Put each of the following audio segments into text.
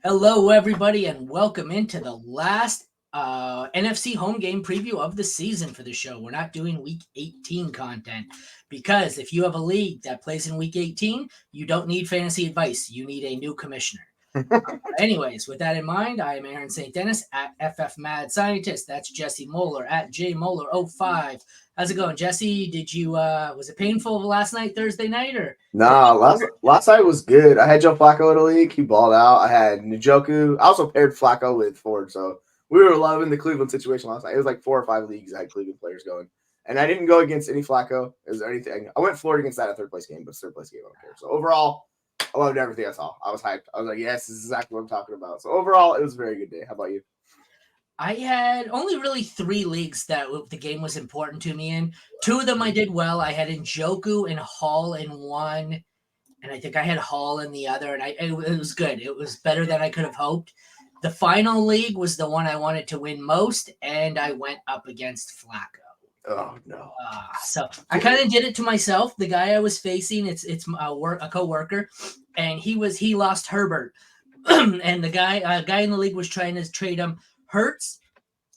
Hello, everybody, and welcome into the last NFC home game preview of the season for the show. We're not doing Week 18 content because if you have a league that plays in Week 18, you don't need fantasy advice. You need a new commissioner. Anyways, with that in mind, I am Aaron St. Dennis at FF Mad Scientist. That's Jesse Moeller at JMoeller05. How's it going, Jesse? Did you was it painful last night, Thursday night, or Nah, last night was good. I had Joe Flacco in the league. He balled out. I had Njoku. I also paired Flacco with Ford, so we were loving the Cleveland situation last night. It was like 4 or 5 leagues I had Cleveland players going, and I didn't go against any Flacco. Is there anything? I went Ford against that at third place game, but third place game I don't care. So overall, I loved everything I saw. I was hyped. I was like, yes, this is exactly what I'm talking about. So overall, it was a very good day. How about you? I had only really 3 leagues that the game was important to me in. 2 of them I did well. I had Njoku and Hall in one, and I think I had Hall in the other, and it was good. It was better than I could have hoped. The final league was the one I wanted to win most, and I went up against Flacco. Oh no. So I kind of did it to myself. The guy I was facing, it's a coworker, and he lost Herbert, and the guy in the league was trying to trade him Hurts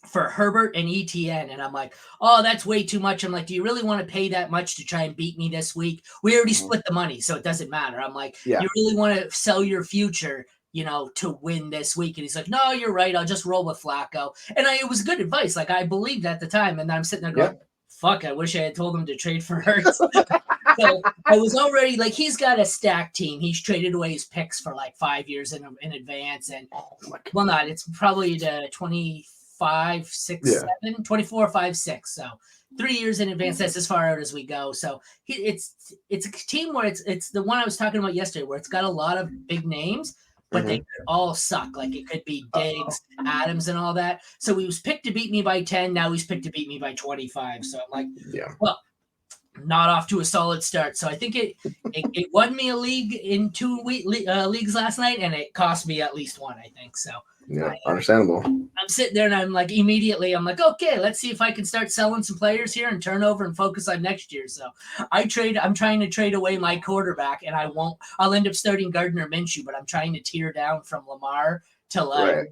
for Herbert and ETN. And I'm like, oh, that's way too much. I'm like, do you really want to pay that much to try and beat me this week? We already split the money, so it doesn't matter. I'm like, Yeah. you really want to sell your future, to win this week? And he's like, no, you're right. I'll just roll with Flacco. And it was good advice. Like, I believed at the time. And I'm sitting there going, fuck, I wish I had told him to trade for Hurts. So I was already like, he's got a stacked team. He's traded away his picks for like 5 years in advance. And well, not, it's probably the 25, 6, Yeah. 7, 24, 5, 6. So 3 years in advance. That's as far out as we go. So it's a team where it's the one I was talking about yesterday, where it's got a lot of big names, but they could all suck. Like it could be Diggs, Adams, and all that. So he was picked to beat me by 10. Now he's picked to beat me by 25. So I'm like, Yeah. well, not off to a solid start. So I think it won me a league in 2 leagues last night, and it cost me at least one, I think. So Yeah. Understandable. I'm sitting there and I'm like, immediately, I'm like, okay, let's see if I can start selling some players here and turn over and focus on next year. So I'm trying to trade away my quarterback, and I'll end up starting Gardner Minshew, but I'm trying to tear down from Lamar to like Right.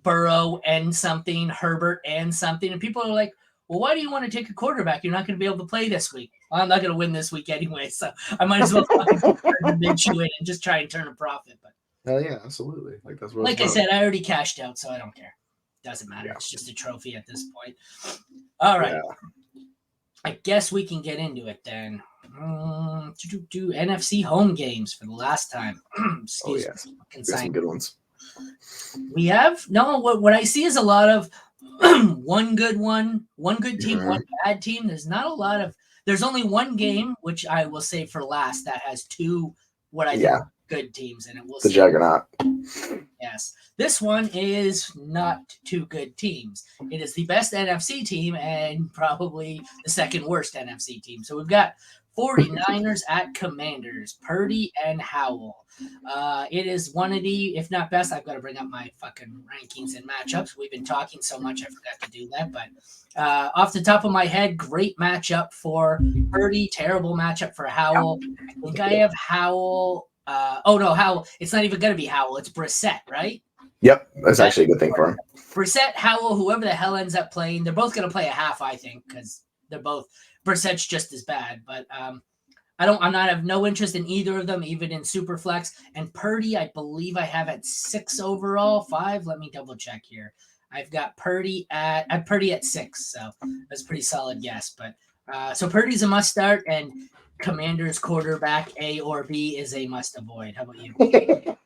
Burrow and something, Herbert and something. And people are like, well, why do you want to take a quarterback? You're not going to be able to play this week. Well, I'm not going to win this week anyway, so I might as well fucking put Minshew in and just try and turn a profit. But Hell yeah, absolutely. Like that's what like it's I about. said, I already cashed out, so I don't care. Doesn't matter. Yeah. It's just a trophy at this point. All right. Yeah. I guess we can get into it then. Do NFC home games for the last time. Oh Excuse yes. me. We got some good ones. We have no. What I see is a lot of one good team, one bad team. There's not a lot of. There's only one game which I will say for last that has 2 what I think Yeah. are good teams, and it will The see. juggernaut. Yes, this one is not 2 good teams. It is the best NFC team and probably the second worst NFC team. So we've got 49ers at Commanders, Purdy and Howell. It is one of the, if not best, I've got to bring up my fucking rankings and matchups. We've been talking so much, I forgot to do that. But off the top of my head, great matchup for Purdy, terrible matchup for Howell. I think I have Howell. Oh no, Howell. It's not even going to be Howell. It's Brissett, right? Yep, that's actually a good thing for him. Brissett, Howell, whoever the hell ends up playing, they're both going to play a half, I think, because they're both. Brissett's just as bad, but I'm not have no interest in either of them, even in Superflex. And Purdy, I believe I have at 6 overall, 5. Let me double check here. I've got Purdy at 6, so that's a pretty solid guess. But so Purdy's a must start, and Commander's quarterback A or B is a must avoid. How about you?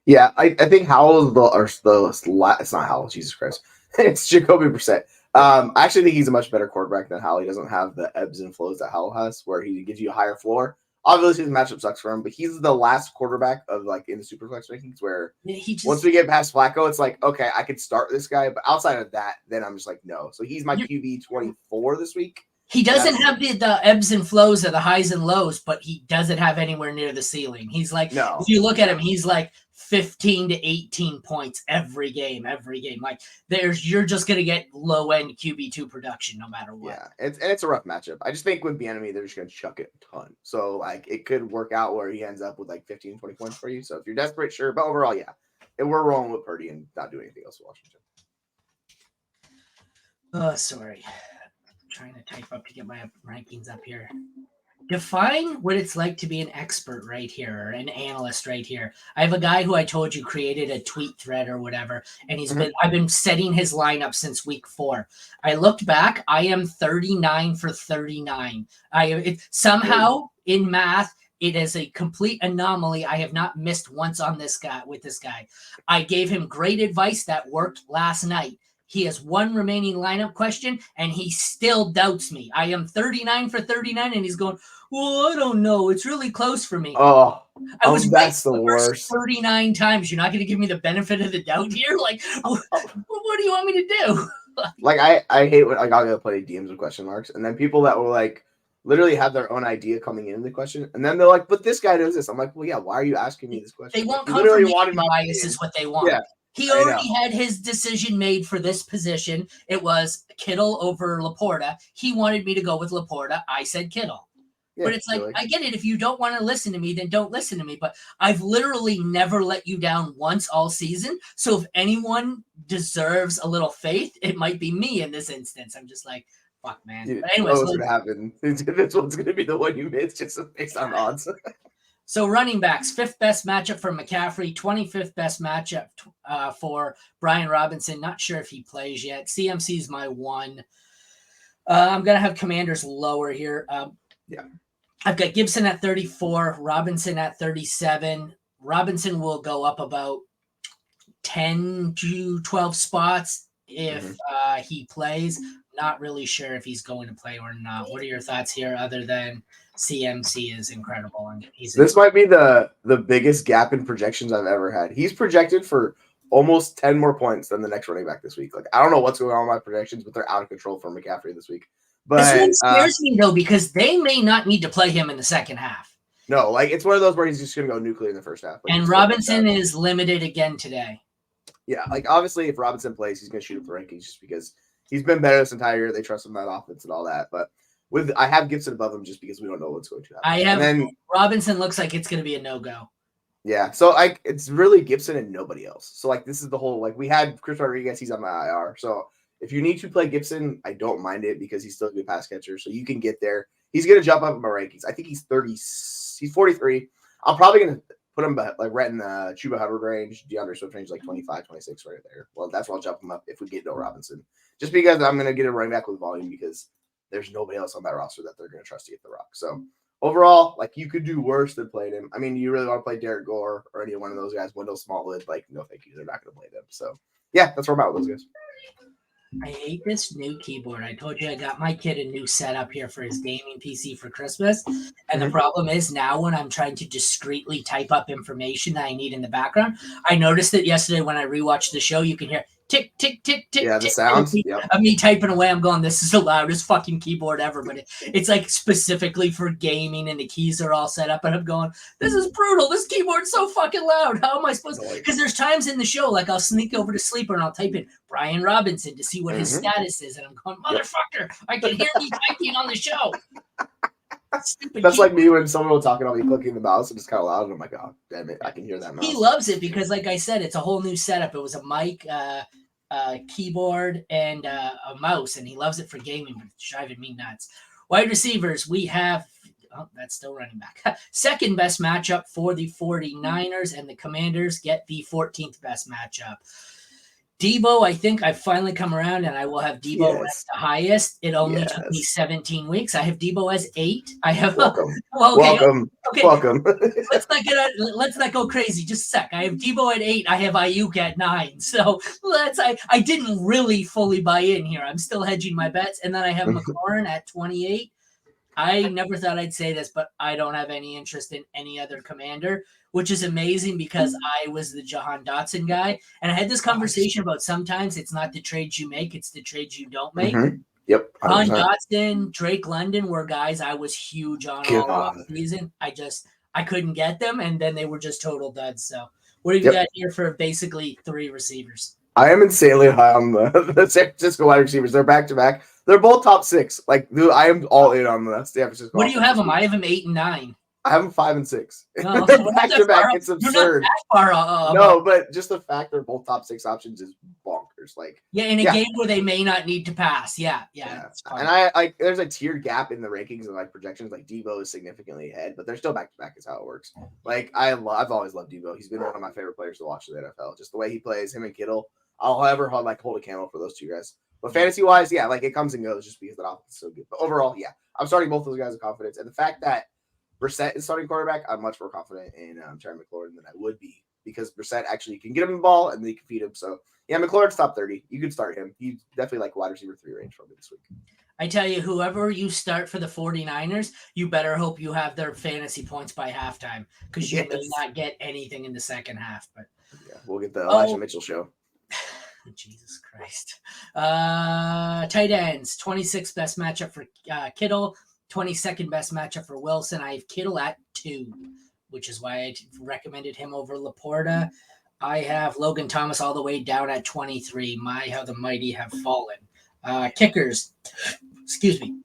Yeah, I think Howell's it's not Howell, Jesus Christ. It's Jacoby Brissett. I actually think he's a much better quarterback than Howell. He doesn't have the ebbs and flows that Howell has, where he gives you a higher floor. Obviously, his matchup sucks for him, but he's the last quarterback of like in the Superflex rankings where once we get past Flacco, it's like, okay, I could start this guy, but outside of that, then I'm just like, no. So he's my QB 24 this week. He doesn't have the ebbs and flows of the highs and lows, but he doesn't have anywhere near the ceiling. He's like, if you look at him, he's like 15 to 18 points every game. Like you're just going to get low end QB2 production no matter what. Yeah, it's a rough matchup. I just think with Bieniemy, they're just going to chuck it a ton. So like it could work out where he ends up with like 15, 20 points for you. So if you're desperate, sure. But overall, yeah, And we're rolling with Purdy and not doing anything else with Washington. Oh, sorry. I'm trying to type up to get my rankings up here. Define what it's like to be an expert right here, or an analyst right here. I have a guy who I told you created a tweet thread or whatever, and I've been setting his lineup since week 4. I looked back, I am 39 for 39. Somehow in math, it is a complete anomaly. I have not missed once on this guy with this guy. I gave him great advice that worked last night. He has one remaining lineup question, and he still doubts me. I am 39 for 39, and he's going, well, I don't know. It's really close for me. Oh, I was that's right the worst. 39 times. You're not going to give me the benefit of the doubt here? Like, what do you want me to do? Like, I hate when I'll go play DMs with question marks, and then people that will, like, literally have their own idea coming into the question, and then they're like, but this guy knows this. I'm like, well, yeah, why are you asking me this question? They want like, literally confirmation bias is what they want. Yeah. He already had his decision made for this position. It was Kittle over Laporta. He wanted me to go with Laporta. I said Kittle. Yeah, but it's like, I get it. If you don't want to listen to me, then don't listen to me. But I've literally never let you down once all season. So if anyone deserves a little faith, it might be me in this instance. I'm just like, fuck, man. Dude, but anyways, what's going to happen? This one's going to be the one you miss just based on odds. So running backs, 5th best matchup for McCaffrey, 25th best matchup for Brian Robinson. Not sure if he plays yet. CMC's my 1. I'm going to have Commanders lower here. I've got Gibson at 34, Robinson at 37. Robinson will go up about 10 to 12 spots if he plays. Not really sure if he's going to play or not. What are your thoughts here other than CMC is incredible? And this might be the biggest gap in projections I've ever had. He's projected for almost 10 more points than the next running back this week. Like, I don't know what's going on with my projections, but they're out of control for McCaffrey this week. But this one scares me, though, because they may not need to play him in the second half. No, like, it's one of those where he's just going to go nuclear in the first half. Like, and Robinson is limited again today. Yeah, like, obviously, if Robinson plays, he's going to shoot up the rankings just because he's been better this entire year. They trust him in that offense and all that. But I have Gibson above him just because we don't know what's going to happen. Robinson looks like it's going to be a no-go. Yeah, so it's really Gibson and nobody else. So, like, this is the whole, like, we had Chris Rodriguez, he's on my IR. So if you need to play Gibson, I don't mind it because he's still a good pass catcher. So you can get there. He's going to jump up in my rankings. I think he's 43. I'm probably going to put him like right in the Chuba Hubbard range, DeAndre Swift range, like 25, 26 right there. Well, that's where I'll jump him up if we get no Robinson. Just because I'm going to get a running back with volume because there's nobody else on that roster that they're going to trust to get the rock. So overall, like, you could do worse than playing him. I mean, you really want to play Derek Gore or any one of those guys, Wendell Smallwood, like, no thank you. They're not going to play them. So yeah, that's where I'm at with those guys. I hate this new keyboard. I told you I got my kid a new setup here for his gaming PC for Christmas. And the problem is now when I'm trying to discreetly type up information that I need in the background, I noticed that yesterday when I rewatched the show, you can hear tick, tick, tick, tick. Yeah, the sounds. Of me typing away. I'm going, this is the loudest fucking keyboard ever. But it's like specifically for gaming and the keys are all set up. And I'm going, this is brutal. This keyboard's so fucking loud. How am I supposed to? Because there's times in the show, like I'll sneak over to Sleeper and I'll type in Brian Robinson to see what his status is. And I'm going, motherfucker, I can hear me typing on the show. That's like me when someone will talk and I'll be clicking the mouse and it's kind of loud. And I'm like, oh, damn it. I can hear that mouse. He loves it because, like I said, it's a whole new setup. It was a mic, keyboard, and a mouse, and he loves it for gaming, but it's driving me nuts. Wide receivers, we have, that's still running back. Second best matchup for the 49ers, and the Commanders get the 14th best matchup. Debo, I think I've finally come around, and I will have Debo as the highest. It only took me 17 weeks. I have Debo as 8. I have welcome. Welcome. Welcome. Let's not go crazy. Just a sec. I have Debo at 8. I have Ayuk at 9. So I didn't really fully buy in here. I'm still hedging my bets, and then I have McLaurin at 28. I never thought I'd say this, but I don't have any interest in any other commander, which is amazing because I was the Jahan Dotson guy. And I had this conversation about sometimes it's not the trades you make, it's the trades you don't make. Yep. Jahan Dotson, Drake London were guys I was huge on all season. I couldn't get them, and then they were just total duds. So what have you got here for basically 3 receivers? I am insanely high on the San Francisco wide receivers. They're back-to-back. They're both top 6. Like, dude, I am all in on the San Francisco. What do you have them? I have them 8 and 9. I have them 5 and 6. No, Back to back. It's absurd. No, but just the fact they're both top 6 options is bonkers. Like, yeah, in a game where they may not need to pass. Yeah. And I there's a tiered gap in the rankings and like projections. Like Debo is significantly ahead, but they're still back to back. Is how it works. Like I've always loved Debo. He's been one of my favorite players to watch in the NFL. Just the way he plays, him and Kittle. I'll ever hold a candle for those two guys. But fantasy wise, yeah, like it comes and goes just because the offense is so good. But overall, yeah, I'm starting both those guys with confidence. And the fact that Brissett is starting quarterback, I'm much more confident in Terry McLaurin than I would be because Brissett actually can get him the ball and they can feed him. So yeah, McLaurin's top 30. You could start him. He's definitely like wide receiver 3 range for me this week. I tell you, whoever you start for the 49ers, you better hope you have their fantasy points by halftime because you may not get anything in the second half. But yeah, we'll get the Elijah Mitchell show. Jesus Christ. Tight ends, 26th best matchup for Kittle, 22nd best matchup for Wilson. I have Kittle at 2, which is why I recommended him over Laporta. I have Logan Thomas all the way down at 23. My, how the mighty have fallen. Kickers, excuse me.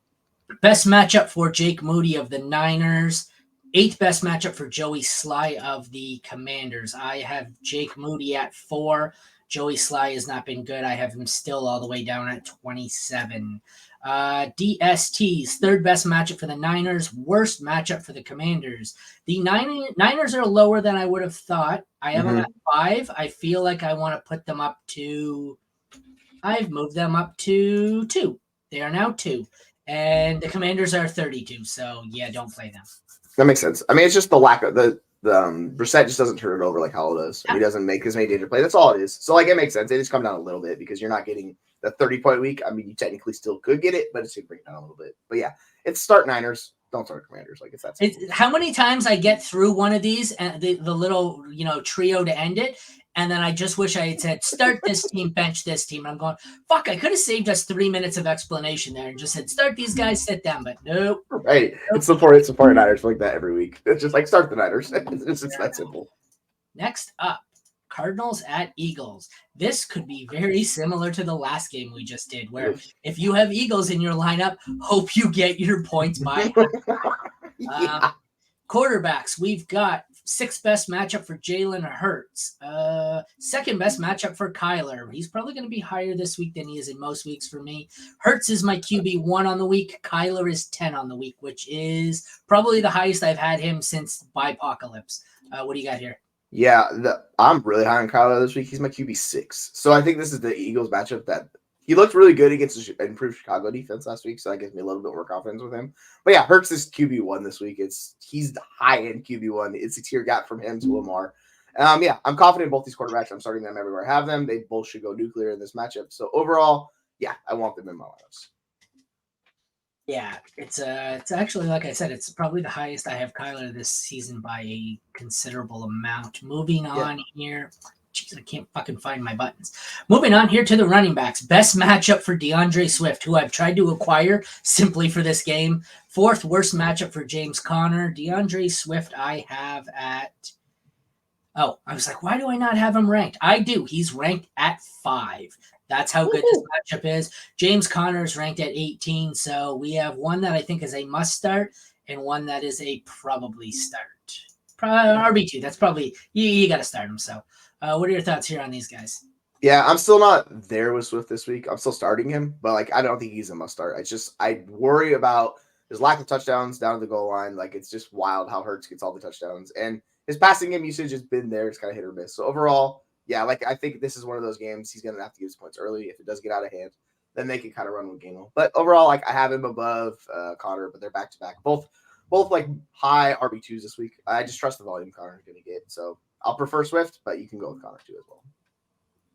Best matchup for Jake Moody of the Niners. 8th best matchup for Joey Sly of the Commanders. I have Jake Moody at 4. Joey Sly has not been good. I have him still all the way down at 27. DST's 3rd best matchup for the Niners, worst matchup for the Commanders. The Niners are lower than I would have thought. I have them at 5. I feel like I want to put them up to – I've moved them up to 2. They are now 2. And the Commanders are 32, so yeah, don't play them. That makes sense. I mean, it's just the lack of the Brissett just doesn't turn it over like Howell does. He doesn't make as many danger plays. That's all it is. So like it makes sense. They just come down a little bit because you're not getting the 30-point week. I mean, you technically still could get it, but it's gonna bring it down a little bit. But yeah, it's start Niners. Don't start Commanders. Like it's that simple. How many times I get through one of these and the little trio to end it, and then I just wish I had said start this team, bench this team. And I'm going, fuck, I could have saved us 3 minutes of explanation there and just said start these guys, sit down, but nope. Right. Nope. It's the 49ers like that every week. It's just like start the Niners. It's just that simple. Next up, Cardinals at Eagles. This could be very similar to the last game we just did, where if you have Eagles in your lineup, hope you get your points by. Quarterbacks, we've got 6th best matchup for Jalen Hurts. 2nd best matchup for Kyler. He's probably going to be higher this week than he is in most weeks for me. Hurts is my QB 1 on the week. Kyler is 10 on the week, which is probably the highest I've had him since Bipocalypse. What do you got here? Yeah, I'm really high on Kyler this week. He's my QB 6. So I think this is the Eagles matchup that he looked really good against the improved Chicago defense last week. So that gives me a little bit more confidence with him. But yeah, Hurts is QB 1 this week. He's the high end QB 1. It's a tier gap from him to Lamar. Yeah, I'm confident in both these quarterbacks. I'm starting them everywhere I have them. They both should go nuclear in this matchup. So overall, yeah, I want them in my lineups. Yeah, it's actually, like I said, it's probably the highest I have Kyler this season by a considerable amount. Moving on here. Jeez, I can't fucking find my buttons. Moving on here to the running backs. Best matchup for DeAndre Swift, who I've tried to acquire simply for this game. 4th worst matchup for James Conner. DeAndre Swift I have at... Oh, I was like, why do I not have him ranked? I do. He's ranked at 5. That's how good this matchup is. James Conner is ranked at 18, so we have one that I think is a must start and one that is a probably start. RB2, that's probably, you got to start him. So what are your thoughts here on these guys? Yeah, I'm still not there with Swift this week. I'm still starting him, but like I don't think he's a must start. I worry about his lack of touchdowns down to the goal line. Like it's just wild how Hurts gets all the touchdowns. And his passing game usage has been there. It's kind of hit or miss. So overall, yeah, like I think this is one of those games he's going to have to get his points early. If it does get out of hand, then they can kind of run with Gainwell. But overall, like I have him above Connor, but they're back to back. Both like high RB2s this week. I just trust the volume Connor's going to get. So I'll prefer Swift, but you can go with Connor too as well.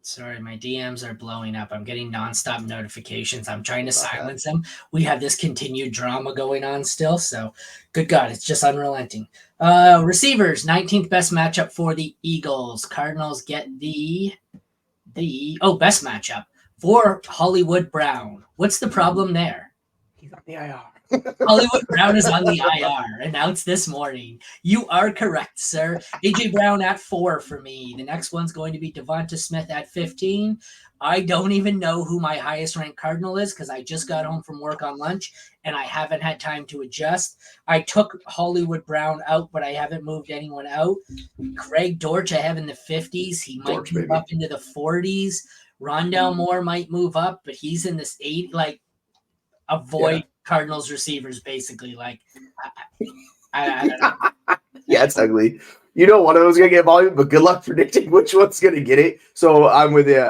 Sorry, my DMs are blowing up. I'm getting nonstop notifications. I'm trying to silence them. We have this continued drama going on still. So, good God, it's just unrelenting. Receivers, 19th best matchup for the Eagles. Cardinals get the best matchup for Hollywood Brown. What's the problem there? He's on the IR. Hollywood Brown is on the IR, announced this morning. You are correct, sir. AJ Brown at 4 for me. The next one's going to be Devonta Smith at 15. I don't even know who my highest ranked Cardinal is because I just got home from work on lunch and I haven't had time to adjust. I took Hollywood Brown out, but I haven't moved anyone out. Craig Dortch I have in the 50s. He might move up into the 40s. Rondell Moore might move up, but he's in this 8. Like, avoid Cardinals receivers, basically. Like, I don't know. Yeah, it's ugly. You know one of those going to get volume, but good luck predicting which one's going to get it. So I'm with you.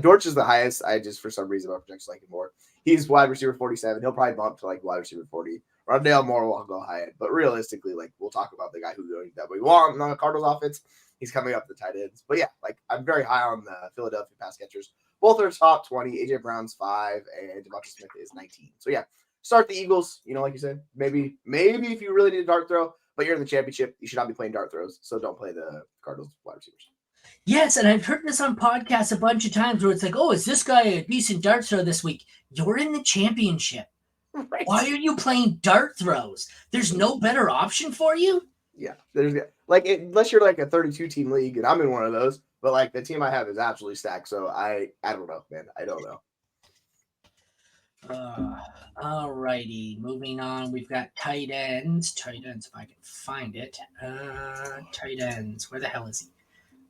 Dortch is the highest. I just, for some reason, my projections like him more. He's wide receiver 47. He'll probably bump to like wide receiver 40. Rondale Moore will go high end. But realistically, like, we'll talk about the guy that we want on the Cardinals offense. He's coming up the tight ends. But yeah, like, I'm very high on the Philadelphia pass catchers. Both are top 20. AJ Brown's 5 and Devonta Smith is 19. So yeah, start the Eagles. You know, like you said, maybe if you really need a dart throw, but you're in the championship, you should not be playing dart throws. So don't play the Cardinals wide receivers. Yes, and I've heard this on podcasts a bunch of times where it's like, oh, is this guy a decent dart throw this week? You're in the championship. Right. Why are you playing dart throws? There's no better option for you? Yeah. Unless you're like a 32-team league, and I'm in one of those, but like the team I have is absolutely stacked. So I don't know, man. I don't know. All righty. Moving on. We've got tight ends. Tight ends, if I can find it. Tight ends. Where the hell is he?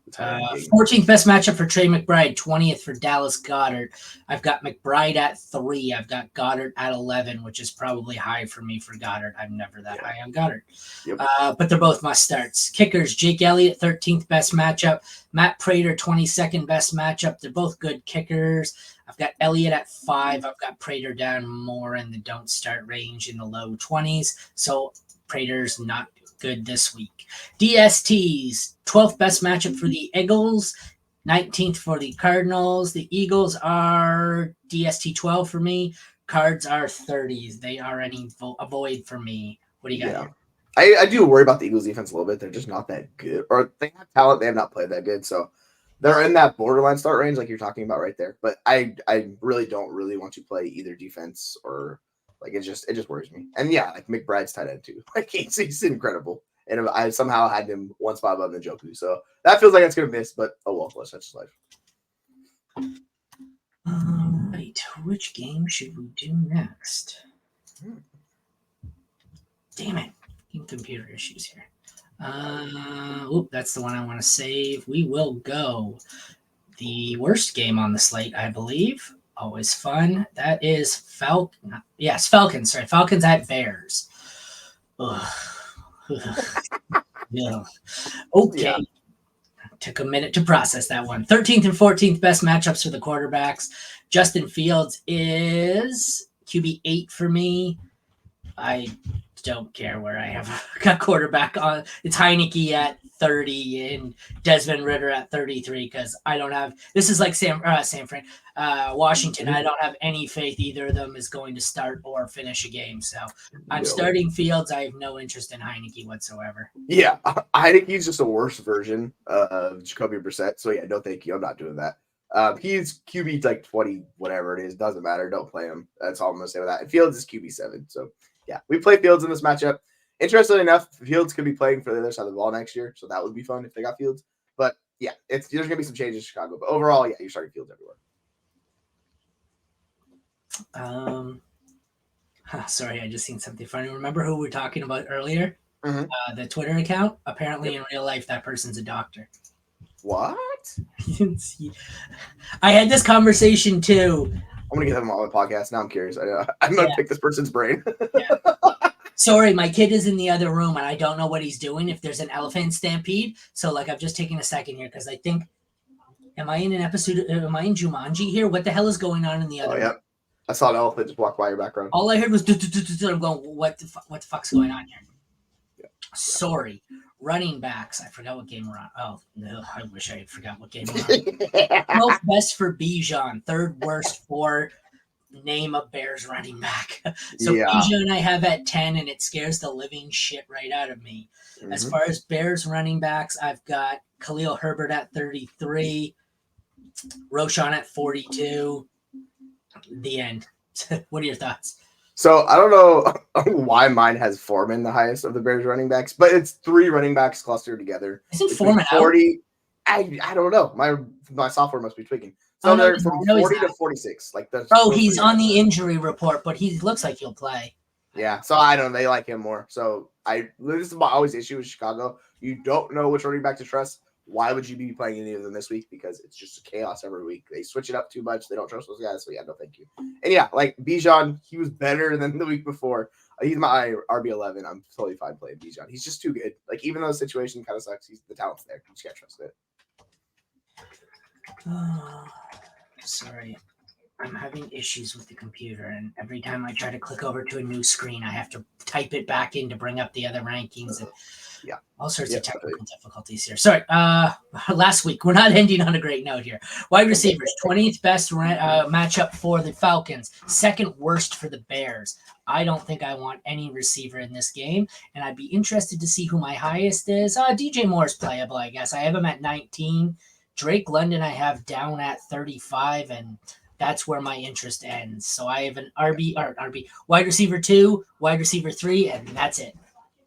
14th best matchup for Trey McBride, 20th for Dallas Goedert. I've got McBride at 3. I've got Goedert at 11, which is probably high for me for Goedert. I'm never that high on Goedert. Yep. But they're both must starts. Kickers, Jake Elliott, 13th best matchup. Matt Prater, 22nd best matchup. They're both good kickers. I've got Elliott at 5. I've got Prater down more in the don't start range in the low 20s. So Prater's not good this week. DSTs, 12th best matchup for the Eagles, 19th for the Cardinals. The Eagles are DST 12 for me. Cards are 30s. They are a void for me. What do you got here? I do worry about the Eagles defense a little bit. They're just not that good. Or they have talent. They have not played that good. So they're in that borderline start range like you're talking about right there. But I really don't want to play either defense or like it just worries me. And yeah, like McBride's tight end too. Like he's incredible. And I somehow had him one spot above Njoku. So that feels like it's gonna miss, but oh well, that's just life. Right. Which game should we do next? Damn it. Computer issues here. That's the one I want to save. We will go the worst game on the slate, I believe. Always fun. That is Falcons. Sorry, Falcons at Bears. Yeah. Okay. Yeah. Took a minute to process that one. 13th and 14th best matchups for the quarterbacks. Justin Fields is QB 8 for me. I don't care where I have got quarterback on. It's Heineke at 30 and Desmond Ridder at 33 because I don't have. This is like Washington. I don't have any faith either of them is going to start or finish a game. So I'm starting Fields. I have no interest in Heineke whatsoever. Yeah, Heineke's just a worse version of Jacoby Brissett. So yeah, no thank you. I'm not doing that. He's QB like 20, whatever it is. Doesn't matter. Don't play him. That's all I'm gonna say with that. And Fields is QB 7. So yeah, we play Fields in this matchup. Interestingly enough, Fields could be playing for the other side of the ball next year, so that would be fun if they got Fields. But yeah, there's gonna be some changes in Chicago. But overall, yeah, you're starting Fields everywhere. Sorry, I just seen something funny. Remember who we were talking about earlier? Mm-hmm. The Twitter account. Apparently, in real life, that person's a doctor. What? I had this conversation too. I'm gonna get him on my podcast. Now I'm curious. I'm gonna pick this person's brain. Yeah. Sorry, my kid is in the other room and I don't know what he's doing if there's an elephant stampede. So like I've just taken a second here because I think am I in an episode am I in Jumanji here? What the hell is going on in the other room? I saw an elephant just walk by your background. All I heard was I'm going, what the fuck's going on here? Yeah. Sorry. Running backs. I forgot what game we're on. Oh, no. I wish I had forgot what game we're on. 12th best for Bijan. 3rd worst for name a Bears running back. So Bijan I have at 10, and it scares the living shit right out of me. Mm-hmm. As far as Bears running backs, I've got Khalil Herbert at 33, Roschon at 42. The end. What are your thoughts? So I don't know why mine has Foreman the highest of the Bears running backs, but it's 3 running backs clustered together. Isn't Between Foreman out? 40, I don't know. My software must be tweaking. So No, they're from I know he's 40 to not. 46. Like those 3 He's on running the backs. injury report, but he looks like he'll play. Yeah, so I don't know. They like him more. So this is my always issue with Chicago. You don't know which running back to trust. Why would you be playing any of them this week? Because it's just a chaos every week. They switch it up too much. They don't trust those guys. So yeah, no, thank you. And yeah, like Bijan, he was better than the week before. He's my RB11. I'm totally fine playing Bijan. He's just too good. Like even though the situation kind of sucks, the talent's there. You just can't trust it. Sorry. I'm having issues with the computer, and every time I try to click over to a new screen, I have to type it back in to bring up the other rankings and all sorts of technical difficulties here. Sorry. Last week, we're not ending on a great note here. Wide receivers, 20th best matchup for the Falcons, 2nd worst for the Bears. I don't think I want any receiver in this game, and I'd be interested to see who my highest is. DJ Moore's playable, I guess. I have him at 19. Drake London I have down at 35, and that's where my interest ends. So I have an RB wide receiver 2, wide receiver 3, and that's it.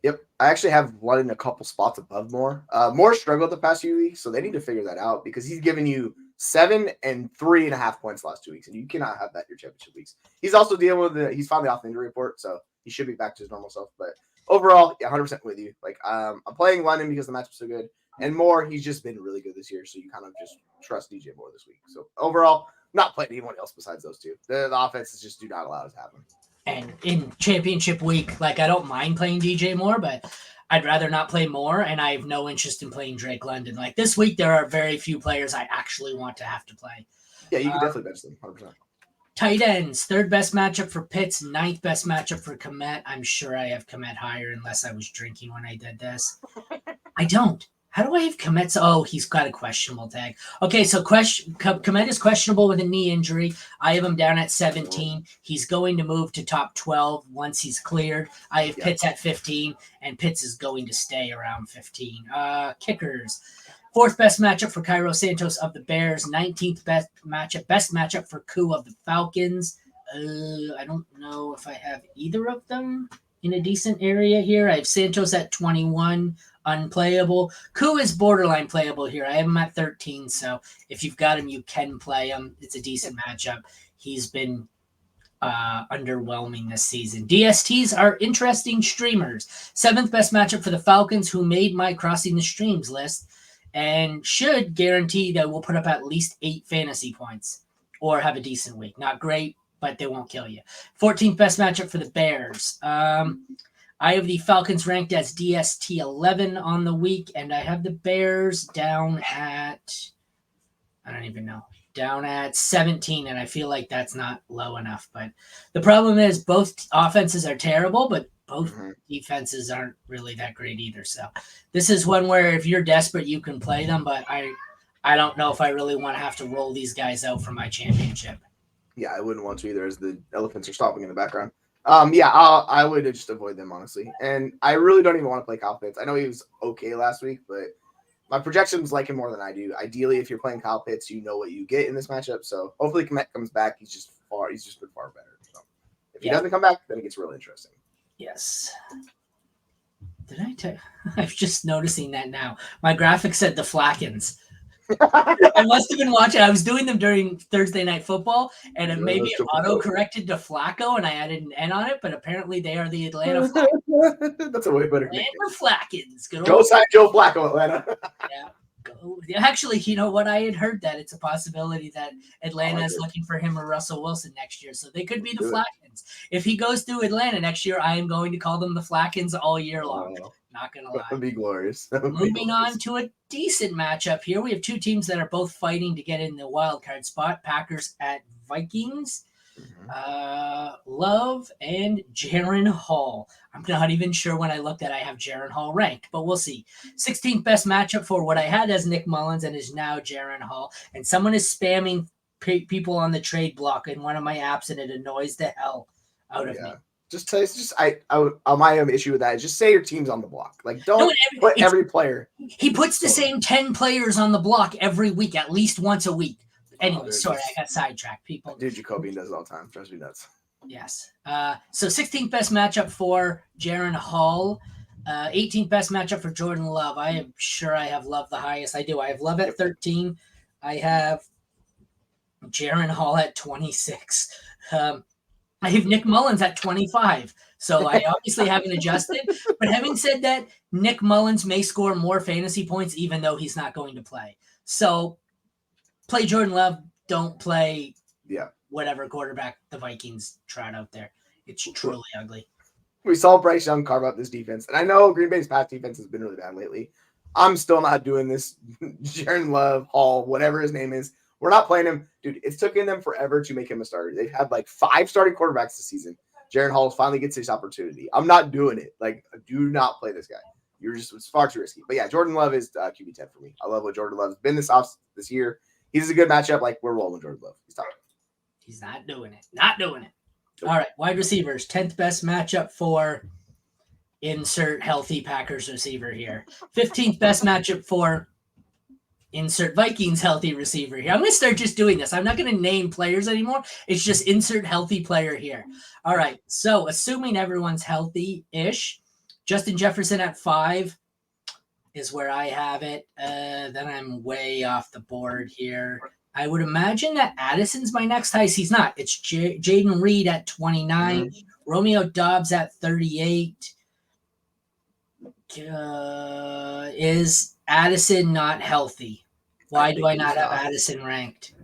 Yep. I actually have one in a couple spots above Moore. Moore struggled the past few weeks, so they need to figure that out because he's given you 7 and 3.5 points the last 2 weeks, and you cannot have that in your championship weeks. He's also dealing with he's finally off the injury report, so he should be back to his normal self. But overall, yeah, 100% with you. Like I'm playing London because the matchup's so good, and Moore, he's just been really good this year, so you kind of just trust DJ Moore this week. So overall, not playing anyone else besides those two. The offenses just do not allow it to happen. And in championship week, like I don't mind playing DJ Moore, but I'd rather not play Moore, and I have no interest in playing Drake London. Like this week, there are very few players I actually want to have to play. Yeah, you can definitely bench them, 100%. Tight ends, 3rd best matchup for Pitts, 9th best matchup for Komet. I'm sure I have Komet higher unless I was drinking when I did this. I don't. How do I have Komet? Oh, he's got a questionable tag. Okay, so Komet is questionable with a knee injury. I have him down at 17. He's going to move to top 12 once he's cleared. I have Pitts at 15, and Pitts is going to stay around 15. Kickers. 4th best matchup for Cairo Santos of the Bears. 19th best matchup for Koo of the Falcons. I don't know if I have either of them in a decent area here. I have Santos at 21, unplayable. Koo is borderline playable here. I have him at 13, so if you've got him, you can play him. It's a decent matchup. He's been underwhelming this season. DSTs are interesting streamers. 7th best matchup for the Falcons, who made my Crossing the Streams list, and should guarantee that we'll put up at least 8 fantasy points or have a decent week. Not great, but they won't kill you. 14th best matchup for the Bears. I have the Falcons ranked as DST 11 on the week, and I have the Bears down at, I don't even know, down at 17, and I feel like that's not low enough. But the problem is both offenses are terrible, but both defenses aren't really that great either. So this is one where if you're desperate, you can play them, but I don't know if I really want to have to roll these guys out for my championship. Yeah, I wouldn't want to either as the elephants are stopping in the background. I would just avoid them, honestly. And I really don't even want to play Kyle Pitts. I know he was okay last week, but my projections like him more than I do. Ideally, if you're playing Kyle Pitts, you know what you get in this matchup. So hopefully Komet comes back. He's just been far better. So if he doesn't come back, then it gets really interesting. Yes. Did I tell you? I'm just noticing that now. My graphic said the Flackens. I must have been watching. I was doing them during Thursday Night Football, and it maybe auto-corrected to Flacco, and I added an N on it, but apparently they are the Atlanta Flackens. That's a way better name. Atlanta Flackens. Go sign Joe Flacco, Atlanta. Yeah. Actually, you know what? I had heard that it's a possibility that Atlanta is looking for him or Russell Wilson next year, so they could be the Flackens. If he goes through Atlanta next year, I am going to call them the Flackens all year long. Not going to lie. That would be glorious. Moving on to a decent matchup here. We have 2 teams that are both fighting to get in the wild card spot. Packers at Vikings. Love and Jaron Hall. I'm not even sure when I looked at I have Jaron Hall ranked, but we'll see. 16th best matchup for what I had as Nick Mullins and is now Jaron Hall. And someone is spamming people on the trade block in one of my apps, and it annoys the hell out of me. My issue with that is just say your team's on the block. Like don't put every player. He puts the same 10 players on the block every week, at least once a week. Anyway, sorry, I got sidetracked. People, dude, Jacoby does it all the time. Drives me nuts. Yes. So 16th best matchup for Jaron Hall. 18th best matchup for Jordan Love. I am sure I have Love the highest. I do. I have Love at 13. I have Jaron Hall at 26. I have Nick Mullins at 25. So I obviously haven't adjusted. But having said that, Nick Mullins may score more fantasy points even though he's not going to play. So play Jordan Love. Don't play whatever quarterback the Vikings trot out there. It's truly ugly. We saw Bryce Young carve up this defense. And I know Green Bay's pass defense has been really bad lately. I'm still not doing this. Jaron Love, Hall, whatever his name is. We're not playing him. Dude, it's taken them forever to make him a starter. They've had like 5 starting quarterbacks this season. Jaron Hall finally gets his opportunity. I'm not doing it. Like, do not play this guy. It's far too risky. But yeah, Jordan Love is QB 10 for me. I love what Jordan Love's been this year. He's a good matchup. Like, we're rolling Jordan Love. He's not doing it. Not doing it. All right, wide receivers. 10th best matchup for insert healthy Packers receiver here. 15th best matchup for insert Vikings healthy receiver here. I'm going to start just doing this. I'm not going to name players anymore. It's just insert healthy player here. All right, so assuming everyone's healthy-ish, Justin Jefferson at 5 is where I have it. Then I'm way off the board here. I would imagine that Addison's my next highest. He's not. It's Jaden Reed at 29. Mm-hmm. Romeo Doubs at 38. Is Addison not healthy? Why do I not have Addison ranked?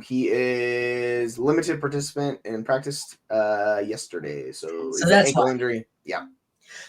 He is limited participant and practiced yesterday. So that's ankle injury. Yeah.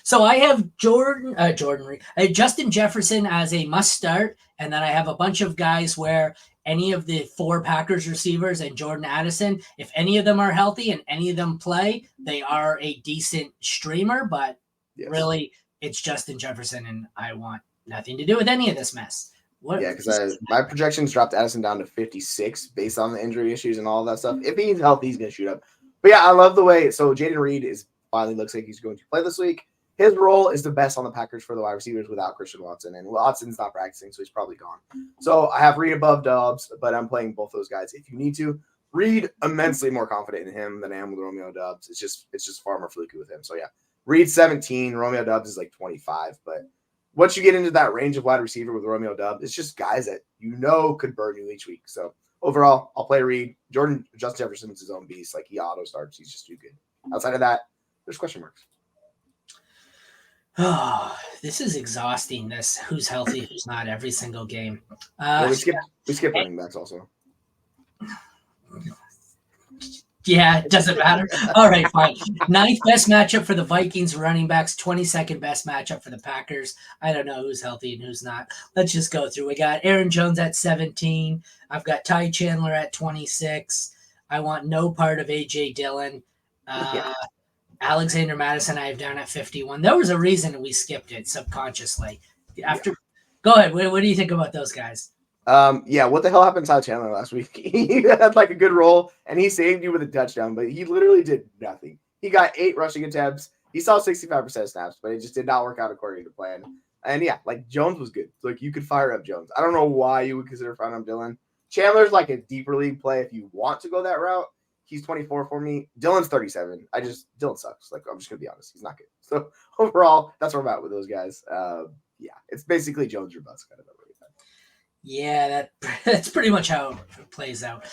So I have Justin Jefferson as a must start, and then I have a bunch of guys where any of the 4 Packers receivers and Jordan Addison, if any of them are healthy and any of them play, they are a decent streamer, but really it's Justin Jefferson, and I want nothing to do with any of this mess. Because my projections dropped Addison down to 56 based on the injury issues and all that stuff. If he's healthy, he's going to shoot up. But yeah, I love the way. So Jaden Reed finally looks like he's going to play this week. His role is the best on the Packers for the wide receivers without Christian Watson, and Watson's not practicing, so he's probably gone. So I have Reed above Doubs, but I'm playing both those guys. If you need to, Reed immensely more confident in him than I am with Romeo Doubs. It's just far more fluky with him. So yeah, Reed 17, Romeo Doubs is like 25. But once you get into that range of wide receiver with Romeo Doubs, it's just guys that could burn you each week. So overall, I'll play Reed. Justin Jefferson's his own beast. Like, he auto starts. He's just too good. Outside of that, there's question marks. Oh, this is exhausting. This who's healthy, who's not every single game. We skip running backs also. Yeah, it doesn't matter. All right, fine. 9th best matchup for the Vikings running backs. 22nd best matchup for the Packers. I don't know who's healthy and who's not. Let's just go through. We got Aaron Jones at 17. I've got Ty Chandler at 26. I want no part of A.J. Dillon. Alexander Madison I have down at 51. There was a reason we skipped it subconsciously. Go ahead. What do you think about those guys? What the hell happened to Ty Chandler last week? He had like a good role, and he saved you with a touchdown, but he literally did nothing. He got 8 rushing attempts. He saw 65% of snaps, but it just did not work out according to plan. And yeah, like, Jones was good. Like, you could fire up Jones. I don't know why you would consider firing up Dillon. Chandler's like a deeper league play if you want to go that route. He's 24 for me. Dillon's 37. Dillon sucks. Like, I'm just gonna be honest. He's not good. So overall, that's where I'm at with those guys. It's basically Jones or bust kind of. Yeah, that's pretty much how it plays out.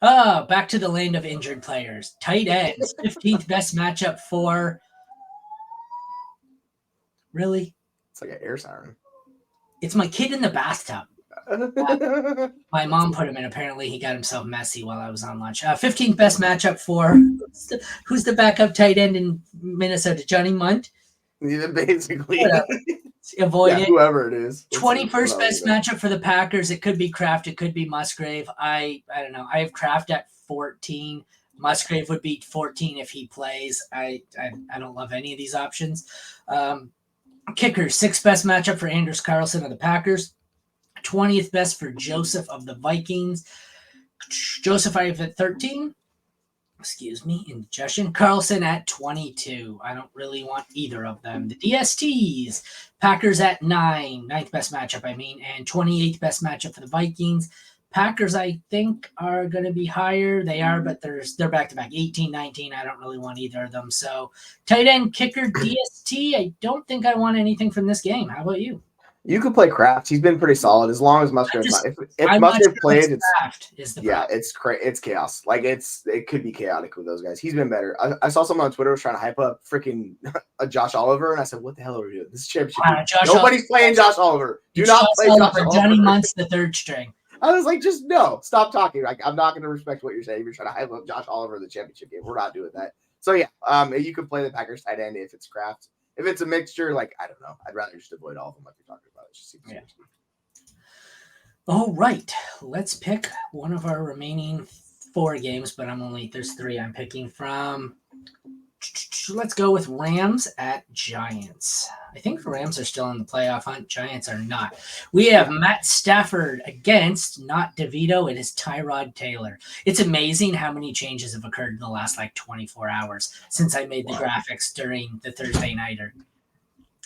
Back to the land of injured players. Tight ends. 15th best matchup for. Really? It's like an air siren. It's my kid in the bathtub. My mom put him in. Apparently, he got himself messy while I was on lunch. 15th best matchup for who's the backup tight end in Minnesota? Johnny Munt. Yeah, basically. Avoid it. Whoever it is. 21st best matchup for the Packers. It could be Kraft. It could be Musgrave. I don't know. I have Kraft at 14. Musgrave would be 14 if he plays. I don't love any of these options. Kickers. 6th best matchup for Anders Carlson of the Packers. 20th best for Joseph of the Vikings. Joseph, I have at 13. Excuse me, indigestion. Carlson at 22. I don't really want either of them. The DSTs. Packers at 9. 9th best matchup, and 28th best matchup for the Vikings. Packers, I think, are going to be higher. They are, but they're back-to-back 18, 19. I don't really want either of them. So tight end, kicker, DST. I don't think I want anything from this game. How about you? You could play Kraft. He's been pretty solid as long as Musgrave's not. If I'm not Musgrave sure played, it's Kraft is the problem. it's chaos. Like it could be chaotic with those guys. He's been better. I saw someone on Twitter was trying to hype up freaking Josh Oliver, and I said, "What the hell are we doing? This is championship. Nobody's playing Josh Oliver. Do not play Josh Oliver. Johnny Muntz, the third string." I was like, just no, stop talking. Like I'm not going to respect what you're saying. You're trying to hype up Josh Oliver in the championship game. We're not doing that. So yeah, you can play the Packers tight end if it's Kraft. If it's a mixture, like I don't know, I'd rather just avoid all of them like you're talking about. It just seems All right, let's pick one of our remaining 4 games, but there's 3 I'm picking from. Let's go with Rams at Giants. I think the Rams are still in the playoff hunt. Giants are not. We have Matt Stafford against, not DeVito, it is Tyrod Taylor. It's amazing how many changes have occurred in the last 24 hours since I made the graphics during the Thursday nighter.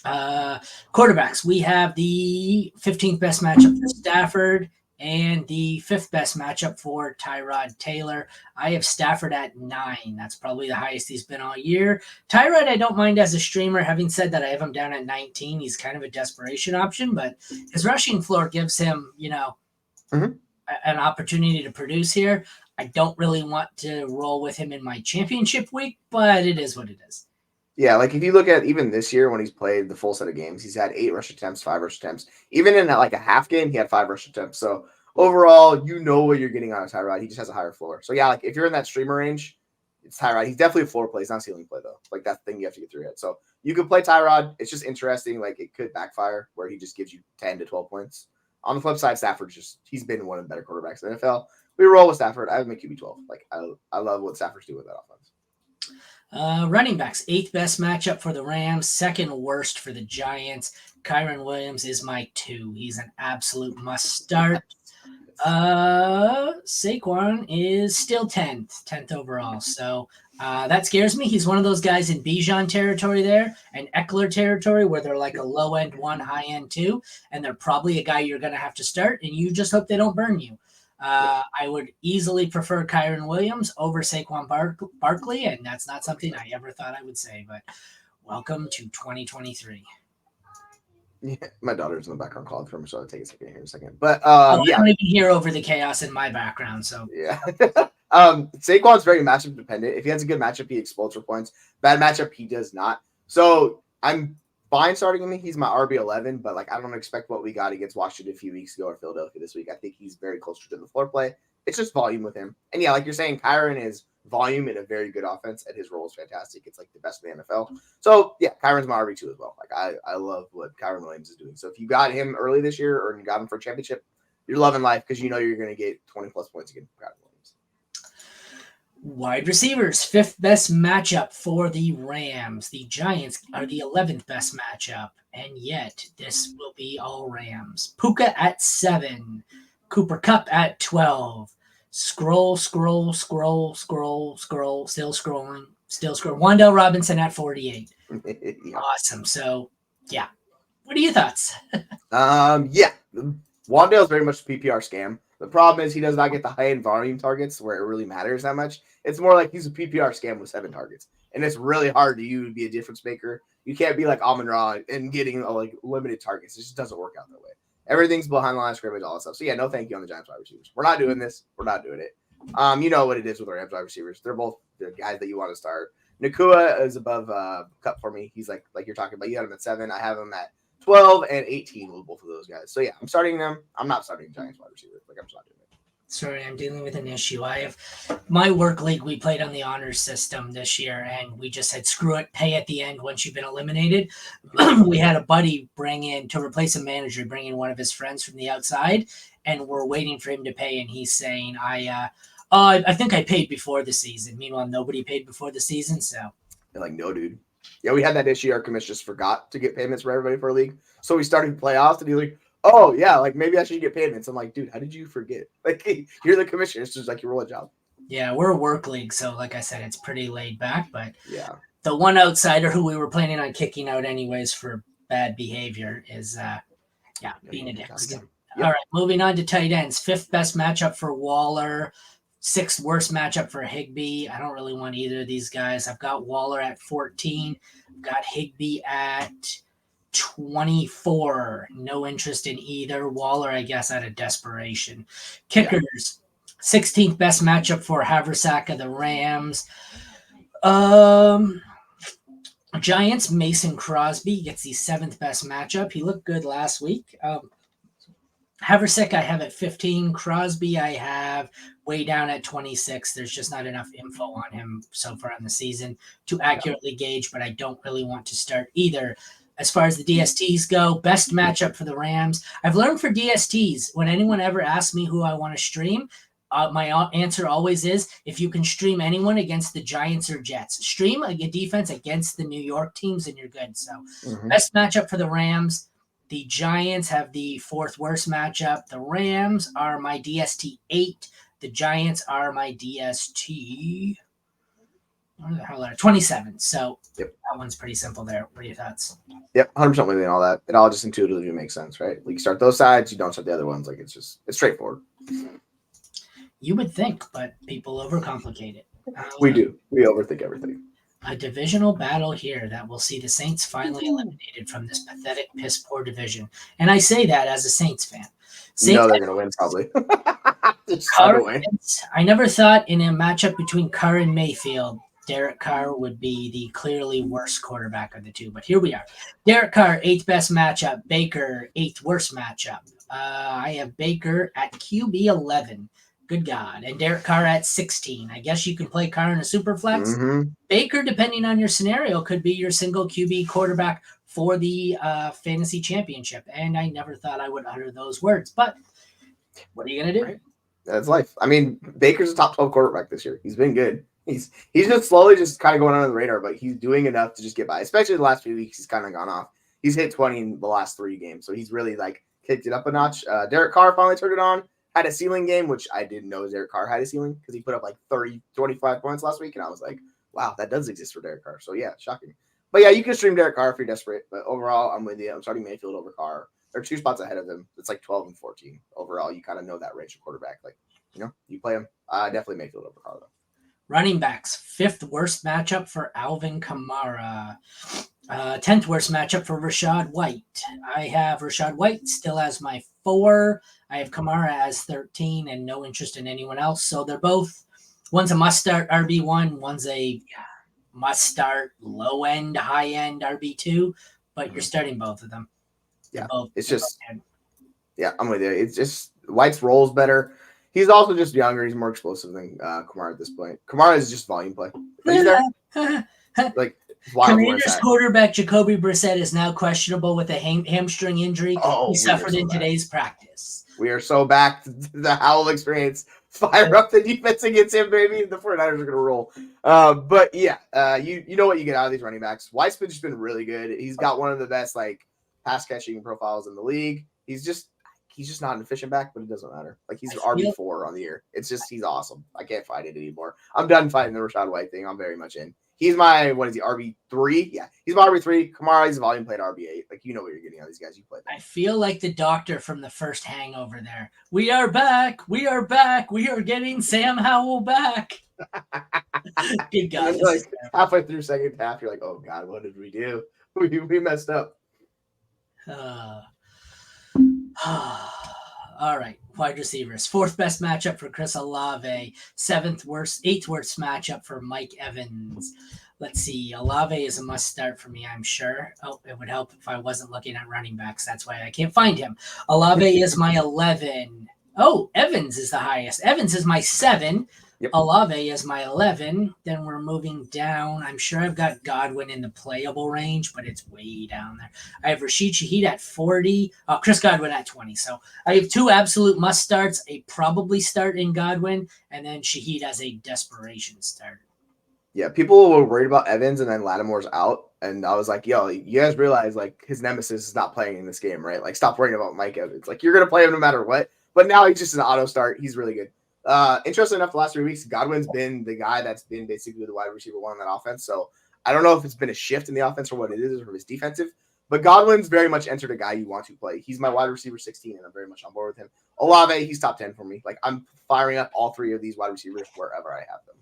Quarterbacks, we have the 15th best matchup for Stafford and the 5th best matchup for Tyrod Taylor. I have Stafford at 9. That's probably the highest he's been all year. Tyrod, I don't mind as a streamer. Having said that, I have him down at 19. He's kind of a desperation option, but his rushing floor gives him, an opportunity to produce here. I don't really want to roll with him in my championship week, but it is what it is. Yeah, like if you look at even this year when he's played the full set of games, he's had 8 rush attempts, 5 rush attempts. Even in a half game, he had 5 rush attempts. So overall, you know what you're getting on a Tyrod. He just has a higher floor. So yeah, like if you're in that streamer range, it's Tyrod. He's definitely a floor play. He's not a ceiling play though. Like that's the thing you have to get through it. So you could play Tyrod. It's just interesting. Like it could backfire where he just gives you 10 to 12 points. On the flip side, he's been one of the better quarterbacks in the NFL. We roll with Stafford. I have him at QB 12. Like I love what Stafford's doing with that offense. Running backs, 8th best matchup for the Rams, 2nd worst for the Giants. Kyren Williams is my 2. He's an absolute must start. Saquon is still 10th overall. So that scares me. He's one of those guys in Bijan territory there and Eckler territory where they're like a low end 1, high end 2, and they're probably a guy you're going to have to start, and you just hope they don't burn you. I would easily prefer Kyren Williams over Saquon Barkley, and that's not something I ever thought I would say, but welcome to 2023. Yeah, my daughter's in the background calling for me, so I'll take a second here in a second. But I don't even hear over the chaos in my background, so yeah. Saquon's very matchup dependent. If he has a good matchup, he explodes for points. Bad matchup, he does not. So I'm fine starting him. He's my RB11, but I don't expect what we got against Washington a few weeks ago or Philadelphia this week. I think he's very close to the floor play. It's just volume with him. And yeah, like you're saying, Kyren is volume in a very good offense, and his role is fantastic. It's the best in the NFL. So yeah, Kyren's my RB2 as well. I love what Kyren Williams is doing. So if you got him early this year or you got him for a championship, you're loving life because you know you're going to get 20 plus points against Kyren Williams. Wide receivers, 5th best matchup for the Rams. The Giants are the 11th best matchup, and yet this will be all Rams. Puka at 7, Cooper Kupp at 12. Scroll, still scrolling. Wan'Dale Robinson at 48. Yeah. Awesome. So, yeah. What are your thoughts? Yeah. Wan'Dale's very much a PPR scam. The problem is he does not get the high-end volume targets where it really matters that much. It's more like he's a PPR scam with 7 targets. And it's really hard to be a difference maker. You can't be like Amon-Ra and getting limited targets. It just doesn't work out that way. Everything's behind the line of scrimmage, all that stuff. So yeah, no thank you on the Giants wide receivers. We're not doing this. We're not doing it. You know what it is with our Rams wide receivers. They're both the guys that you want to start. Nakua is above Kupp for me. He's like you're talking about. You had him at 7. I have him at 12 and 18 with both of those guys. So yeah, I'm starting them. I'm not starting Giants wide receivers. I'm just not doing it. Sorry, I'm dealing with an issue. I have my work league. We played on the honors system this year, and we just said, screw it, pay at the end once you've been eliminated. We had a buddy bring in, to replace a manager, bring in one of his friends from the outside, and we're waiting for him to pay, and he's saying, I think I paid before the season. Meanwhile, nobody paid before the season, so. They're no, dude. Yeah, we had that issue. Our commission just forgot to get payments for everybody for a league. So we started playoffs, and he's like, oh, yeah, maybe I should get payments. I'm like, dude, how did you forget? You're the commissioner. It's just your roll job. Yeah, we're a work league, so like I said, it's pretty laid back. But yeah, the one outsider who we were planning on kicking out anyways for bad behavior is, being a dick. All right, moving on to tight ends. 5th best matchup for Waller. 6th worst matchup for Higbee. I don't really want either of these guys. I've got Waller at 14. I've got Higbee at 24. No interest in either. Waller, I guess, out of desperation. Kickers. 16th best matchup for Haversack of the Rams. Giants, Mason Crosby gets the 7th best matchup. He looked good last week. Haversack I have at 15. Crosby I have way down at 26. There's just not enough info on him so far in the season to accurately gauge, but I don't really want to start either. As far as the DSTs go, best matchup for the Rams. I've learned for DSTs, when anyone ever asks me who I want to stream, my answer always is, if you can stream anyone against the Giants or Jets, stream a defense against the New York teams and you're good. So best matchup for the Rams. The Giants have the 4th worst matchup. The Rams are my DST 8. The Giants are my DST 27. So that one's pretty simple there. What are your thoughts? Yep, 100% with you and all that. It all just intuitively makes sense, right? Like you start those sides, you don't start the other ones. Like it's straightforward. You would think, but people overcomplicate it. We do. We overthink everything. A divisional battle here that will see the Saints finally eliminated from this pathetic, piss-poor division. And I say that as a Saints fan. You know they're going to win, probably. I never thought in a matchup between Carr and Mayfield, Derek Carr would be the clearly worst quarterback of the two. But here we are. Derek Carr, 8th best matchup. Baker, 8th worst matchup. I have Baker at QB 11. Good God. And Derek Carr at 16. I guess you can play Carr in a super flex. Baker, depending on your scenario, could be your single QB quarterback for the fantasy championship. And I never thought I would utter those words. But what are you going to do? Right. That's life. I mean, Baker's a top 12 quarterback this year. He's been good. He's just slowly just kind of going under the radar, but he's doing enough to just get by. Especially the last few weeks, he's kind of gone off. He's hit 20 in the last 3 games. So he's really kicked it up a notch. Derek Carr finally turned it on. Had a ceiling game, which I didn't know Derek Carr had a ceiling because he put up 25 points last week. And I was like, wow, that does exist for Derek Carr. So, yeah, shocking. But, yeah, you can stream Derek Carr if you're desperate. But overall, I'm with you. I'm starting Mayfield over Carr. They're 2 spots ahead of him. It's 12 and 14. Overall, you kind of know that range of quarterback. You play him. Definitely Mayfield over Carr, though. Running backs, 5th worst matchup for Alvin Kamara. 10th worst matchup for Rachaad White. I have Rachaad White still as my 4. I have Kamara as 13 and no interest in anyone else. So they're both, one's a must-start RB1, one's a must-start low-end, high-end RB2, but you're starting both of them. Yeah, it's just – yeah, I'm with you. It's just White's role's better. He's also just younger. He's more explosive than Kamara at this point. Kamara is just volume play. He's there. Commanders quarterback Jacoby Brissett is now questionable with a hamstring injury he suffered in today's practice. We are so back to the Howell experience. Fire up the defense against him, baby. The 49ers are going to roll. But, yeah, you know what you get out of these running backs. White's just been really good. He's got one of the best, pass-catching profiles in the league. He's just not an efficient back, but it doesn't matter. He's RB4 on the year. It's just he's awesome. I can't fight it anymore. I'm done fighting the Rachaad White thing. I'm very much in. He's my, RB3? Yeah, he's my RB3. Kamara, he's a volume played RB8. You know what you're getting out of these guys. You play them. I feel like the doctor from the first Hangover there. We are back. We are back. We are getting Sam Howell back. Good God. Halfway through second half, you're like, oh, God, what did we do? We messed up. All right, wide receivers. 4th best matchup for Chris Olave. 8th worst matchup for Mike Evans. Let's see. Olave is a must start for me, I'm sure. Oh, it would help if I wasn't looking at running backs. That's why I can't find him. Olave is my 11. Oh, Evans is the highest. Evans is my 7. Yep. Olave is my 11. Then we're moving down. I'm sure I've got Godwin in the playable range, but it's way down there. I have Rashid Shaheed at 40. Chris Godwin at 20. So I have 2 absolute must starts, a probably start in Godwin, and then Shaheed as a desperation start. Yeah, people were worried about Evans, and then Lattimore's out. And I was like, yo, you guys realize, his nemesis is not playing in this game, right? Stop worrying about Mike Evans. You're going to play him no matter what. But now he's just an auto start. He's really good. Interesting enough, the last 3 weeks, Godwin's been the guy that's been basically the wide receiver 1 in that offense. So I don't know if it's been a shift in the offense or what it is from his defensive, But Godwin's very much entered a guy you want to play. He's my wide receiver 16, and I'm very much on board with him. Olave, he's top 10 for me. Like, I'm firing up all three of these wide receivers wherever I have them.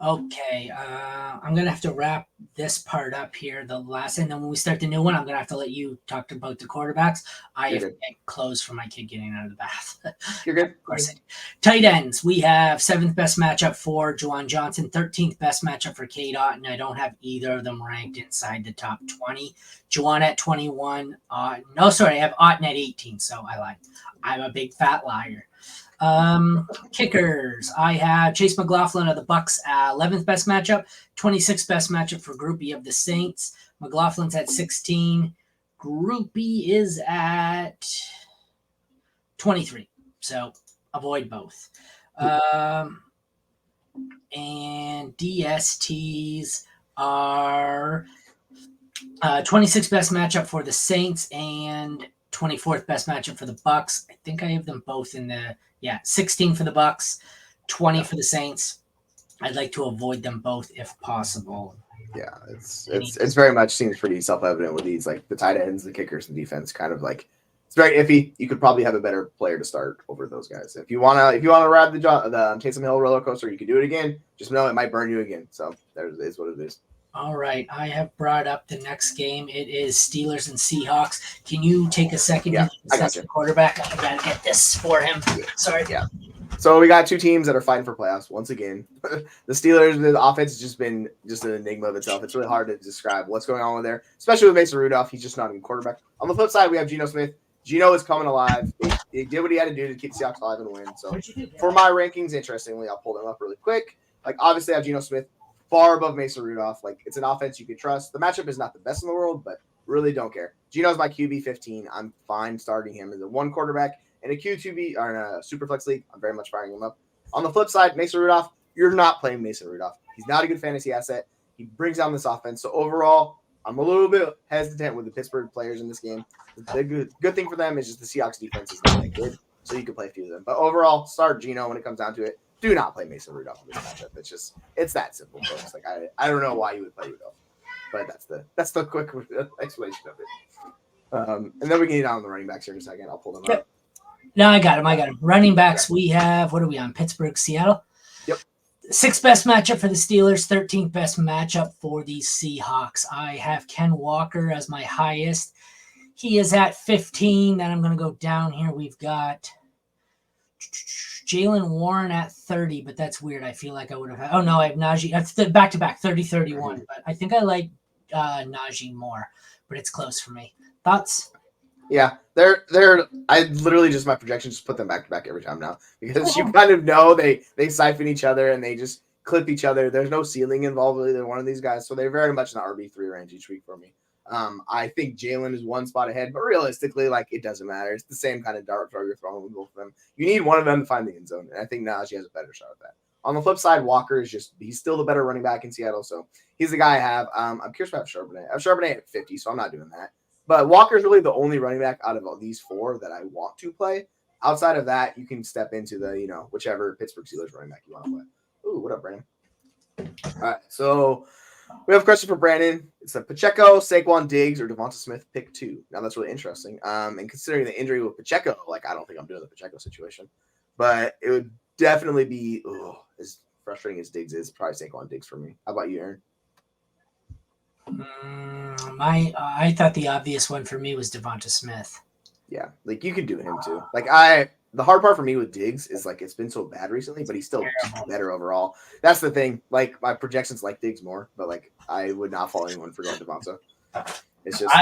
Okay, I'm gonna have to wrap this part up here. The last, and then when we start the new one, I'm gonna have to let you talk about the quarterbacks. I have to get clothes for my kid getting out of the bath. You're good. Of course. Tight ends, we have 7th best matchup for Juwan Johnson, 13th best matchup for Cade Otton. I don't have either of them ranked inside the top 20. Juwan at 21. I have Otton at 18. So I lied. I'm a big fat liar. Kickers, I have Chase McLaughlin of the Bucks, 11th best matchup, 26th best matchup for Groupie of the Saints. McLaughlin's at 16. Groupie is at 23. So avoid both. And DSTs are 26th best matchup for the Saints and 24th best matchup for the Bucks. I think I have them both in the 16 for the Bucks, 20 for the Saints. I'd like to avoid them both if possible. Yeah, it's very much seems pretty self-evident with these, like the tight ends, the kickers, and defense. Kind of like it's very iffy. You could probably have a better player to start over those guys. If you wanna ride the Taysom Hill roller coaster, you can do it again. Just know it might burn you again. So there is what it is. All right, I have brought up the next game. It is Steelers and Seahawks. Can you take a second? Yeah, I got you. Quarterback. I gotta get this for him. Sorry. Yeah. So we got two teams that are fighting for playoffs once again. The Steelers, the offense has just been an enigma of itself. It's really hard to describe what's going on with there, especially with Mason Rudolph. He's just not a good quarterback. On the flip side, we have Geno Smith. Geno is coming alive. He did what he had to do to keep the Seahawks alive and win. So for my rankings, interestingly, I'll pull them up really quick. Like, obviously, I have Geno Smith far above Mason Rudolph. Like, it's an offense you can trust. The matchup is not the best in the world, but really don't care. Geno's my QB 15. I'm fine starting him as a one quarterback. In a Q2B or in a Superflex league, I'm very much firing him up. On the flip side, Mason Rudolph, you're not playing Mason Rudolph. He's not a good fantasy asset. He brings down this offense. So overall, I'm a little bit hesitant with the Pittsburgh players in this game. The good thing for them is just the Seahawks defense is not that good, so you can play a few of them. But overall, start Geno when it comes down to it. Do not play Mason Rudolph in this matchup. It's that simple, folks. Like I don't know why you would play Rudolph, but that's the quick explanation of it. And then we can get on the running backs here in a second. I'll pull them up. No, I got him. Running backs, we have, what are we on? Pittsburgh, Seattle? Yep. 6th best matchup for the Steelers, 13th best matchup for the Seahawks. I have Ken Walker as my highest. He is at 15. Then I'm going to go down here. We've got Jalen Warren at 30, but that's weird. I feel like I would have had. Oh, no, I have Najee. That's back-to-back, 30-31. Mm-hmm. But I think I like Najee more, but it's close for me. Thoughts? Yeah, they're. I literally just my projections just put them back to back every time now because you kind of know they siphon each other and they just clip each other. There's no ceiling involved with either one of these guys, so they're very much in the RB3 range each week for me. I think Jalen is one spot ahead, but realistically, like it doesn't matter. It's the same kind of dart throw you're throwing with both of them. You need one of them to find the end zone, and I think Najee has a better shot at that. On the flip side, Walker is he's still the better running back in Seattle, so he's the guy I have. I'm curious about Charbonnet. I have Charbonnet at 50, so I'm not doing that. But Walker's really the only running back out of all these four that I want to play. Outside of that, you can step into the, whichever Pittsburgh Steelers running back you want to play. Ooh, what up, Brandon? All right, so we have a question for Brandon. It's a Pacheco, Saquon Diggs, or Devonta Smith pick 2. Now, that's really interesting. And considering the injury with Pacheco, I don't think I'm doing the Pacheco situation. But it would definitely be, as frustrating as Diggs is, probably Saquon Diggs for me. How about you, Aaron? I thought the obvious one for me was Devonta Smith. Yeah, you could do him too. The hard part for me with Diggs is it's been so bad recently, but he's still better overall. That's the thing. My projections like Diggs more, but I would not follow anyone for going Devonta. It's just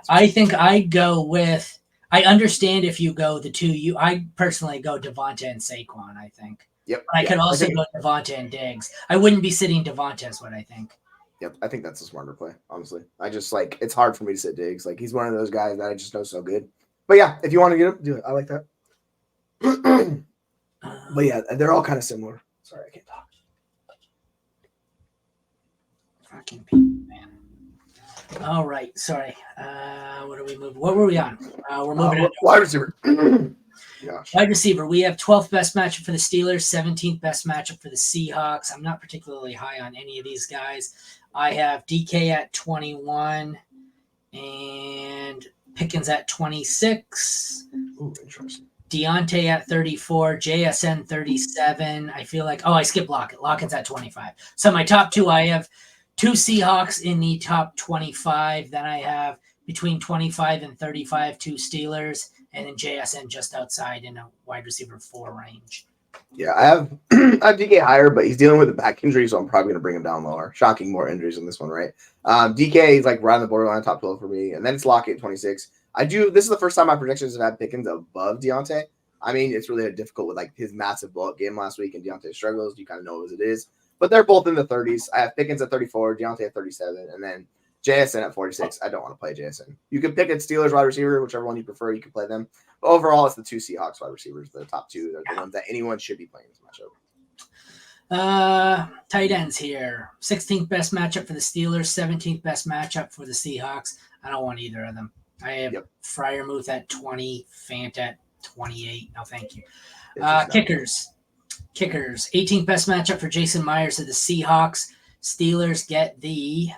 I think I go with. I understand if you go the two. I personally go Devonta and Saquon. I think. Yep. But I could also go Devonta and Diggs. I wouldn't be sitting Devonta is what I think. Yep, I think that's a smarter play, honestly. I just it's hard for me to sit Diggs. He's one of those guys that I just know so good. But yeah, if you want to get him, do it. I like that. But yeah, they're all kind of similar. Sorry, I can't talk. Fucking people, man. All right, sorry. What are we moving? What were we on? We're moving on. Wide receiver. Gosh. Wide receiver. We have 12th best matchup for the Steelers, 17th best matchup for the Seahawks. I'm not particularly high on any of these guys. I have DK at 21 And Pickens at 26. Ooh, interesting. Deontay at 34, JSN 37. I feel like, I skipped Lockett. Lockett's at 25. So my top two, I have two Seahawks in the top 25. Then I have between 25 and 35, two Steelers, and then JSN just outside in a wide receiver 4 range. Yeah, I have DK higher, but he's dealing with a back injury, so I'm probably going to bring him down lower. Shocking, more injuries in this one, right? DK is like right on the borderline top 12 for me, and then it's Lockett 26. This is the first time my predictions have had Pickens above Deontay. I mean, it's really difficult with like his massive blowout game last week and Deontay struggles. You kind of know as it is, but they're both in the 30s. I have Pickens at 34, Deontay at 37, and then JSN at 46. I don't want to play JSN. You can pick a Steelers wide receiver, whichever one you prefer. You can play them. But overall, it's the two Seahawks wide receivers. The top two. They're the ones that anyone should be playing this matchup. Tight ends here. 16th best matchup for the Steelers. 17th best matchup for the Seahawks. I don't want either of them. I have Freiermuth at 20, Fant at 28. No, thank you. Kickers. 18th best matchup for Jason Myers of the Seahawks. Steelers get the...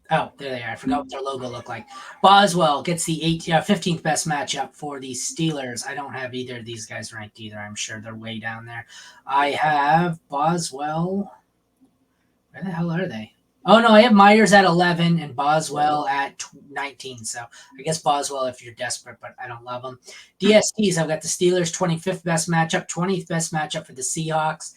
Oh, there they are. I forgot what their logo looked like. Boswell gets the 15th best matchup for the Steelers. I don't have either of these guys ranked either. I'm sure they're way down there. I have Boswell. Where the hell are they? Oh, no, I have Myers at 11 and Boswell at 19. So I guess Boswell if you're desperate, but I don't love them. DSTs, I've got the Steelers 25th best matchup, 20th best matchup for the Seahawks.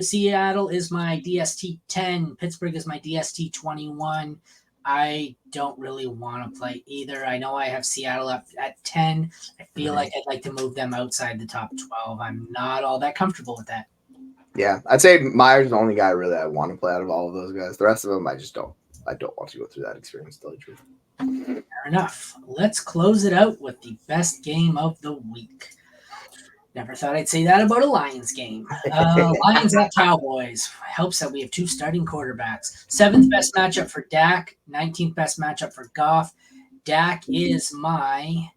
Seattle is my DST 10. Pittsburgh is my DST 21. I don't really want to play either. I know I have Seattle up at 10. I feel like I'd like to move them outside the top 12. I'm not all that comfortable with that. Yeah, I'd say Myers is the only guy really I want to play out of all of those guys. The rest of them, I don't want to go through that experience, to tell you the truth. Fair enough. Let's close it out with the best game of the week. Never thought I'd say that about a Lions game. Lions at Cowboys. Helps that we have two starting quarterbacks. 7th best matchup for Dak. 19th best matchup for Goff. Dak is my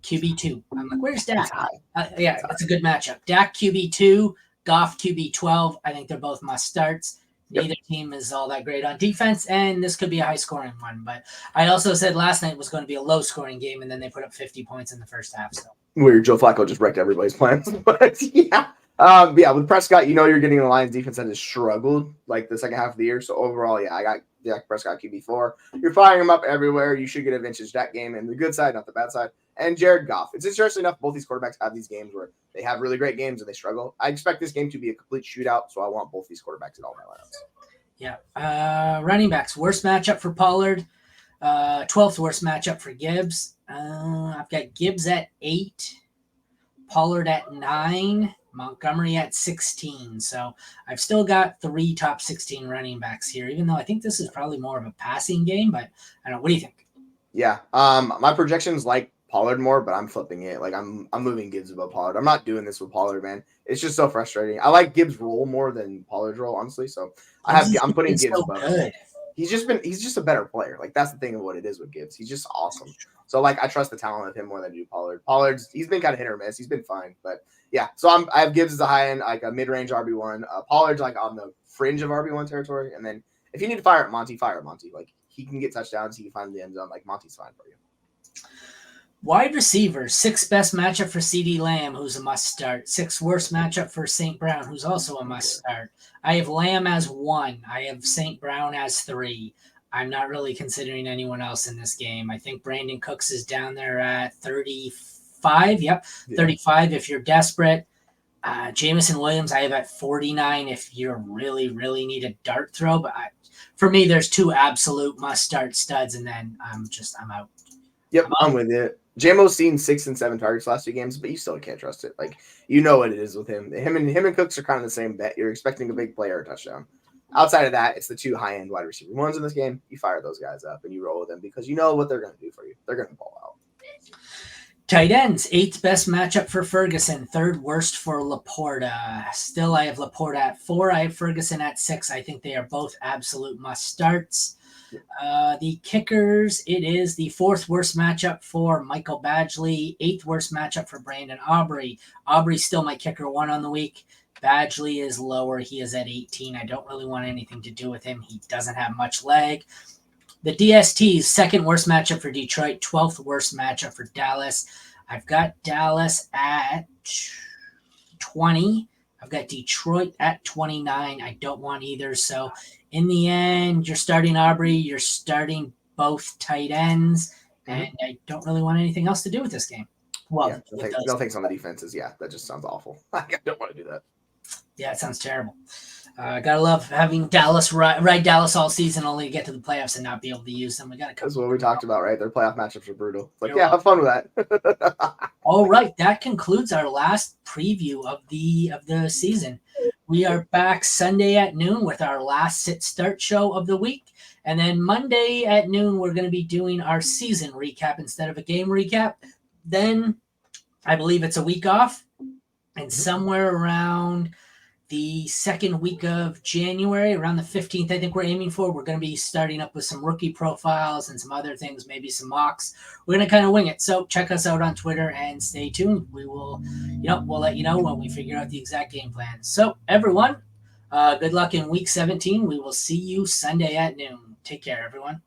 QB2. I'm like, where's Dak? That's a good matchup. Dak QB2, Goff QB12. I think they're both must starts. Neither team is all that great on defense, and this could be a high-scoring one. But I also said last night was going to be a low-scoring game, and then they put up 50 points in the first half. So weird. Joe Flacco just wrecked everybody's plans. But with Prescott, you're getting the Lions defense that has struggled like the second half of the year. So overall, I got Dak Prescott QB4. You're firing him up everywhere. You should get a vintage Dak game, and the good side, not the bad side. And Jared Goff. It's interesting enough, both these quarterbacks have these games where they have really great games and they struggle. I expect this game to be a complete shootout, so I want both these quarterbacks in all my lineups. Yeah. Running backs. Worst matchup for Pollard. 12th worst matchup for Gibbs. I've got Gibbs at 8. Pollard at 9. Montgomery at 16. So I've still got 3 top 16 running backs here, even though I think this is probably more of a passing game. But I don't know. What do you think? Yeah. My projections like Pollard more, but I'm flipping it. Like I'm moving Gibbs above Pollard. I'm not doing this with Pollard, man. It's just so frustrating. I like Gibbs' role more than Pollard's role, honestly. So I'm putting Gibbs above. Good. He's just a better player. Like that's the thing of what it is with Gibbs. He's just awesome. So like I trust the talent of him more than I do Pollard. He's been kind of hit or miss. He's been fine, but yeah. So I have Gibbs as a high end, like a mid range RB1. Pollard's like on the fringe of RB1 territory. And then if you need to fire at Monty, fire at Monty. Like he can get touchdowns. He can find the end zone. Like Monty's fine for you. Wide receiver, 6th best matchup for CeeDee Lamb, who's a must start. 6th worst matchup for St. Brown, who's also a must start. I have Lamb as 1. I have St. Brown as 3. I'm not really considering anyone else in this game. I think Brandon Cooks is down there at 35. Yep, 35 if you're desperate. Jameson Williams, I have at 49 if you really, really need a dart throw. But for me, there's 2 absolute must start studs, and then I'm out. Yep, I'm with you. JMO's seen 6 and 7 targets last 2 games, but you still can't trust it. Like what it is with him. Him and Cooks are kind of the same bet. You're expecting a big play or a touchdown. Outside of that, it's the 2 high-end wide receiver ones in this game. You fire those guys up and you roll with them because you know what they're going to do for you. They're going to ball out. Tight ends, 8th best matchup for Ferguson, 3rd worst for Laporta. Still, I have Laporta at 4. I have Ferguson at 6. I think they are both absolute must starts. The kickers, it is the 4th worst matchup for Michael Badgley, 8th worst matchup for Brandon Aubrey. Aubrey's still my kicker 1 on the week. Badgley is lower. He is at 18. I don't really want anything to do with him. He doesn't have much leg. The DST's 2nd worst matchup for Detroit, 12th worst matchup for Dallas. I've got Dallas at 20. I've got Detroit at 29. I don't want either. So in the end, you're starting Aubrey. You're starting both tight ends. And I don't really want anything else to do with this game. Well, no thanks on the defenses. Yeah, that just sounds awful. I don't want to do that. Yeah, it sounds terrible. Gotta love having Dallas ride Dallas all season, only to get to the playoffs and not be able to use them. We got to. That's what we talked about, right? Their playoff matchups are brutal. Like, yeah, have fun with that. All right, that concludes our last preview of the season. We are back Sunday at noon with our last sit start show of the week, and then Monday at noon we're going to be doing our season recap instead of a game recap. Then I believe it's a week off, and somewhere around the 2nd week of January, around the 15th, I think we're aiming for. We're going to be starting up with some rookie profiles and some other things, maybe some mocks. We're going to kind of wing it. So check us out on Twitter and stay tuned. We will, we'll let you know when we figure out the exact game plan. So everyone, good luck in week 17. We will see you Sunday at noon. Take care, everyone.